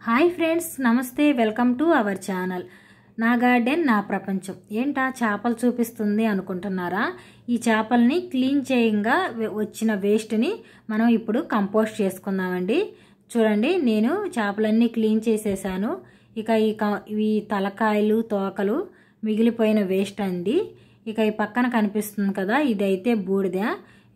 Hi friends, నమస్తే. Welcome to our channel. నా garden నా ప్రపంచం. ఏంటా చేపలు చూపిస్తుంది అనుకుంటున్నారా? ఈ చేపల్ని క్లీన్ చేయంగా వచ్చిన వేస్ట్ని మనం ఇప్పుడు కంపోస్ట్ చేసుకుందామండి. చూడండి, నేను చేపలన్నీ క్లీన్ చేసేసాను. ఇక ఇవి తలకాయలు, తోకలు మిగిలిపోయిన వేస్ట్ అండి. ఇక ఈ పక్కన కనిపిస్తుంది కదా, ఇదైతే బూడిద.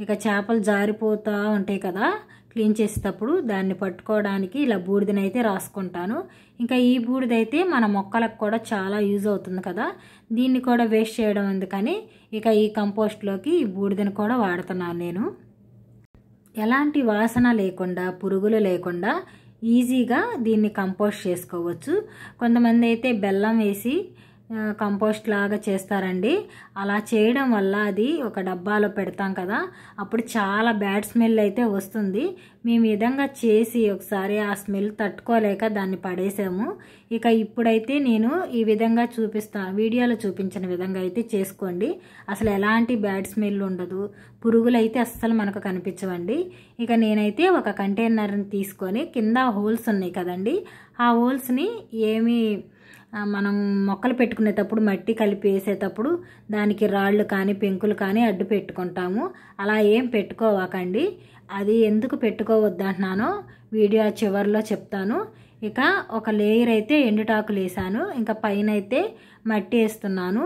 ఇక చేపలు జారిపోతూ ఉంటాయి కదా క్లీన్ చేసేటప్పుడు, దాన్ని పట్టుకోవడానికి ఇలా బూడిదనైతే రాసుకుంటాను. ఇంకా ఈ బూడిదైతే మన మొక్కలకు కూడా చాలా యూజ్ అవుతుంది కదా, దీన్ని కూడా వేస్ట్ చేయడం ఎందుకని ఇక ఈ కంపోస్ట్లోకి ఈ బూడిదని కూడా వాడుతున్నాను నేను. ఎలాంటి వాసన లేకుండా, పురుగులు లేకుండా ఈజీగా దీన్ని కంపోస్ట్ చేసుకోవచ్చు. కొంతమంది అయితే బెల్లం వేసి కంపోస్ట్ లాగా చేస్తారండి. అలా చేయడం వల్ల అది ఒక డబ్బాలో పెడతాం కదా, అప్పుడు చాలా బ్యాడ్ స్మెల్ అయితే వస్తుంది. మేము ఈ విధంగా చేసి ఒకసారి ఆ స్మెల్ తట్టుకోలేక దాన్ని పడేసాము. ఇక ఇప్పుడైతే నేను ఈ విధంగా వీడియోలో చూపించిన విధంగా అయితే చేసుకోండి. అసలు ఎలాంటి బ్యాడ్ స్మెల్ ఉండదు, పురుగులు అయితే అస్సలు మనకు కనిపించవండి. ఇక నేనైతే ఒక కంటైనర్ని తీసుకొని, కింద హోల్స్ ఉన్నాయి కదండి, ఆ హోల్స్ని మనం మొక్కలు పెట్టుకునేటప్పుడు మట్టి కలిపి వేసేటప్పుడు దానికి రాళ్ళు కానీ పెంకులు కానీ అడ్డు పెట్టుకుంటాము. అలా ఏం పెట్టుకోవాకండి. అది ఎందుకు పెట్టుకోవద్దు అంటున్నానో వీడియో చివరిలో చెప్తాను. ఇక ఒక లేయర్ అయితే ఎండుటాకులు వేసాను, ఇంకా పైన అయితే మట్టి వేస్తున్నాను.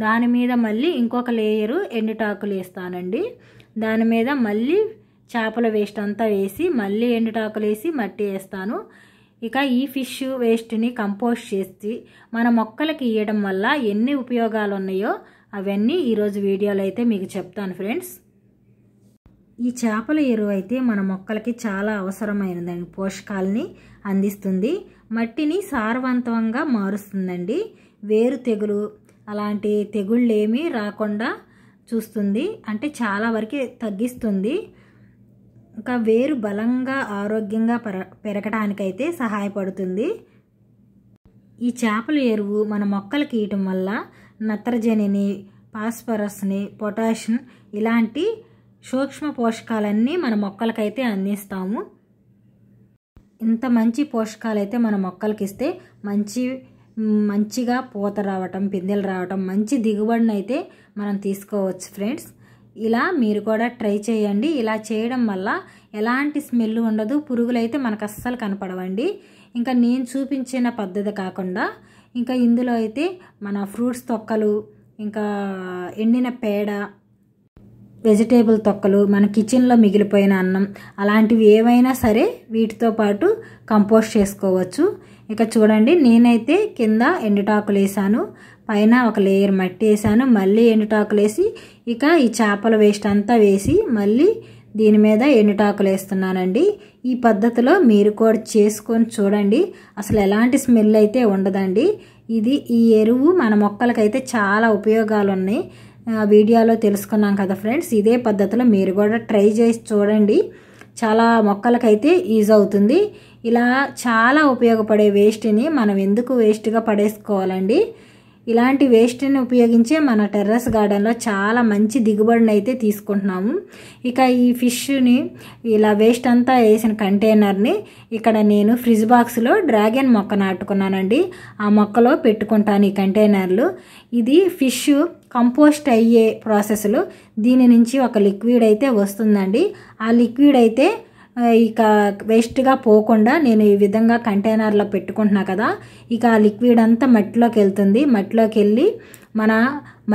దాని మీద మళ్ళీ ఇంకొక లేయరు ఎండుటాకులు వేస్తానండి. దాని మీద మళ్ళీ చేపల వేస్ట్ అంతా వేసి మళ్ళీ ఎండుటాకులు వేసి మట్టి వేస్తాను. ఇక ఈ ఫిష్ వేస్ట్ని కంపోస్ట్ చేసి మన మొక్కలకి ఇవ్వడం వల్ల ఎన్ని ఉపయోగాలు ఉన్నాయో అవన్నీ ఈరోజు వీడియోలో అయితే మీకు చెప్తాను ఫ్రెండ్స్. ఈ చేపల ఎరువు అయితే మన మొక్కలకి చాలా అవసరమైనదండి. పోషకాలని అందిస్తుంది, మట్టిని సారవంతంగా మారుస్తుందండి. వేరు తెగులు అలాంటి తెగుళ్ళు ఏమీ రాకుండా చూస్తుంది, అంటే చాలా వరకు తగ్గిస్తుంది. ఇంకా వేరు బలంగా ఆరోగ్యంగా పెరగడానికైతే సహాయపడుతుంది. ఈ చేపల ఎరువు మన మొక్కలకి ఇవ్వటం వల్ల నత్రజనిని, ఫాస్ఫరస్ని, పొటాషియం ఇలాంటి సూక్ష్మ పోషకాలన్నీ మన మొక్కలకైతే అందిస్తాము. ఇంత మంచి పోషకాలైతే మన మొక్కలకి ఇస్తే మంచిగా పూత రావటం, పిందెలు రావటం, మంచి దిగుబడిని అయితే మనం తీసుకోవచ్చు ఫ్రెండ్స్. ఇలా మీరు కూడా ట్రై చేయండి. ఇలా చేయడం వల్ల ఎలాంటి స్మెల్ ఉండదు, పురుగులు అయితే మనకు అస్సలు కనపడవండి. ఇంకా నేను చూపించిన పద్ధతి కాకుండా ఇంకా ఇందులో అయితే మన ఫ్రూట్స్ తొక్కలు, ఇంకా ఎండిన పేడ, వెజిటేబుల్ తొక్కలు, మన కిచెన్లో మిగిలిపోయిన అన్నం అలాంటివి ఏవైనా సరే వీటితో పాటు కంపోస్ట్ చేసుకోవచ్చు. ఇక చూడండి, నేనైతే కింద ఎండుటాకులు వేసాను, పైన ఒక లేయర్ మట్టి వేసాను, మళ్ళీ ఎండుటాకులు వేసి ఇక ఈ చేపల వేస్ట్ అంతా వేసి మళ్ళీ దీని మీద ఎండుటాకులు వేస్తున్నానండి. ఈ పద్ధతిలో మీరు కూడా చేసుకొని చూడండి, అసలు ఎలాంటి స్మెల్ అయితే ఉండదండి. ఈ ఎరువు మన మొక్కలకైతే చాలా ఉపయోగాలు ఉన్నాయి, వీడియోలో తెలుసుకున్నాం కదా ఫ్రెండ్స్. ఇదే పద్ధతిలో మీరు కూడా ట్రై చేసి చూడండి, చాలా మొక్కలకైతే యూజ్ అవుతుంది. ఇలా చాలా ఉపయోగపడే వేస్ట్ని మనం ఎందుకు వేస్ట్గా పడేసుకోవాలండి. ఇలాంటి వేస్ట్ని ఉపయోగించే మన టెర్రస్ గార్డెన్లో చాలా మంచి దిగుబడిని అయితే తీసుకుంటున్నాము. ఇక ఈ ఫిష్ని ఇలా వేస్ట్ అంతా వేసిన కంటైనర్ని ఇక్కడ నేను ఫ్రిడ్జ్ బాక్స్లో డ్రాగన్ మొక్క నాటుకున్నానండి. ఆ మొక్కలో పెట్టుకుంటాను ఈ కంటైనర్లు. ఇది ఫిష్ కంపోస్ట్ అయ్యే ప్రాసెస్లో దీని నుంచి ఒక లిక్విడ్ అయితే వస్తుందండి. ఆ లిక్విడ్ అయితే ఇక వేస్ట్గా పోకుండా నేను ఈ విధంగా కంటైనర్లో పెట్టుకుంటున్నా కదా, ఇక ఆ లిక్విడ్ అంతా మట్టిలోకి వెళ్తుంది. మట్టిలోకి వెళ్ళి మన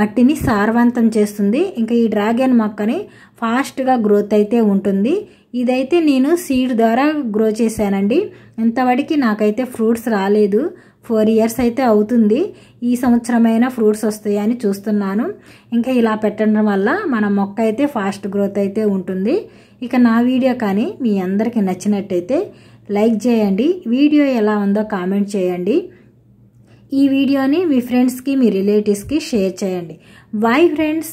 మట్టిని సారవంతం చేస్తుంది. ఇంకా ఈ డ్రాగన్ మొక్కని ఫాస్ట్గా గ్రోత్ అయితే ఉంటుంది. ఇదైతే నేను సీడ్ ద్వారా గ్రో చేశానండి. ఇంతవరకు నాకైతే ఫ్రూట్స్ రాలేదు, 4 years అయితే అవుతుంది. ఈ సంవత్సరమైన ఫ్రూట్స్ వస్తాయని చూస్తున్నాను. ఇంకా ఇలా పెట్టడం వల్ల మన మొక్క అయితే ఫాస్ట్ గ్రోత్ అయితే ఉంటుంది. ఇక నా వీడియో కానీ మీ అందరికీ నచ్చినట్టయితే లైక్ చేయండి, వీడియో ఎలా ఉందో కామెంట్ చేయండి. ఈ వీడియోని మీ ఫ్రెండ్స్కి, మీ రిలేటివ్స్కి షేర్ చేయండి. Bye friends.